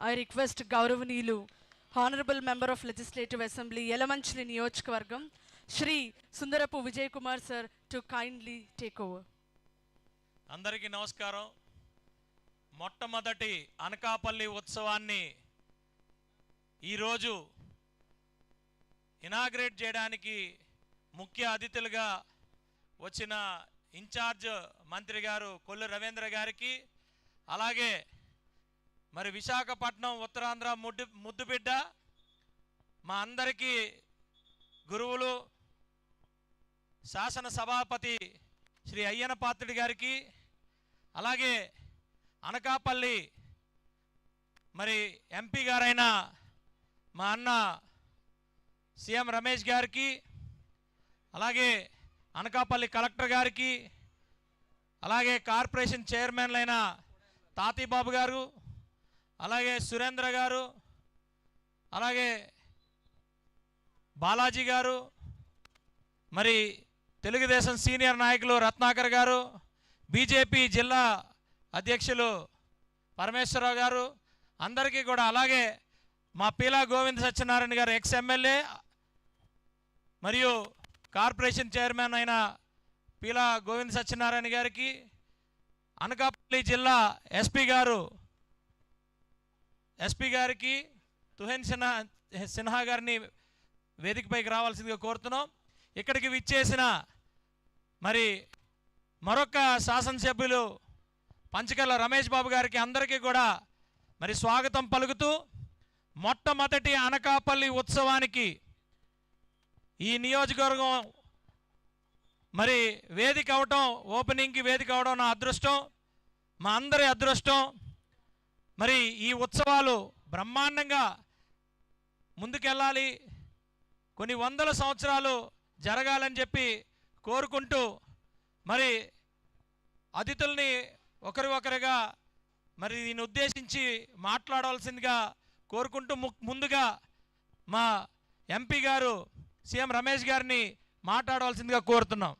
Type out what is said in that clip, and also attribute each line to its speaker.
Speaker 1: I request గౌరవనీయులు Honorable Member of Legislative Assembly Yalamanchili నియోజకవర్గం Shri Sundarapu Vijay Kumar sir to kindly take over.
Speaker 2: అందరికీ నమస్కారం. మొట్టమొదటి అనకాపల్లి ఉత్సవాన్ని ఈరోజు ఇనాగ్రేట్ చేయడానికి ముఖ్య అతిథులుగా వచ్చిన ఇన్ఛార్జ్ మంత్రి గారు కొల్లు రవీంద్ర గారికి, అలాగే మరి విశాఖపట్నం ఉత్తరాంధ్ర ముద్దుబిడ్డ మా అందరికీ గురువులు శాసన సభాపతి శ్రీ అయ్యన పాత్రుడి గారికి, అలాగే అనకాపల్లి మరి ఎంపీ గారైన మా అన్న సీఎం రమేష్ గారికి, అలాగే అనకాపల్లి కలెక్టర్ గారికి, అలాగే కార్పొరేషన్ చైర్మన్లైన తాతీబాబు గారు, అలాగే సురేంద్ర గారు, అలాగే బాలాజీ గారు, మరి తెలుగుదేశం సీనియర్ నాయకులు రత్నాకర్ గారు, బీజేపీ జిల్లా అధ్యక్షులు పరమేశ్వరరావు గారు, అందరికీ కూడా, అలాగే మా పీలా గోవింద్ సత్యనారాయణ గారు ఎక్స్ ఎమ్మెల్యే మరియు కార్పొరేషన్ చైర్మన్ అయిన పీలా గోవింద్ సత్యనారాయణ గారికి, అనకాపల్లి జిల్లా ఎస్పీ గారికి తుహిన్ సిన్హా గారిని వేదికపైకి రావాల్సిందిగా కోరుతున్నాం. ఇక్కడికి విచ్చేసిన మరి మరొక శాసనసభ్యులు పంచకర్ల రమేష్ బాబు గారికి అందరికీ కూడా మరి స్వాగతం పలుకుతూ, మొట్టమొదటి అనకాపల్లి ఉత్సవానికి ఈ నియోజకవర్గం మరి వేదిక అవటం, ఓపెనింగ్కి వేదిక అవడం నా అదృష్టం, మా అందరి అదృష్టం. మరి ఈ ఉత్సవాలు బ్రహ్మాండంగా ముందుకెళ్ళాలి, కొన్ని వందల సంవత్సరాలు జరగాలని చెప్పి కోరుకుంటూ, మరి అతిథుల్ని ఒకరిగా మరి దీన్ని ఉద్దేశించి మాట్లాడవలసిందిగా కోరుకుంటూ, ముందుగా మా ఎంపీ గారు సీఎం రమేష్ గారిని మాట్లాడవలసిందిగా కోరుతున్నాం.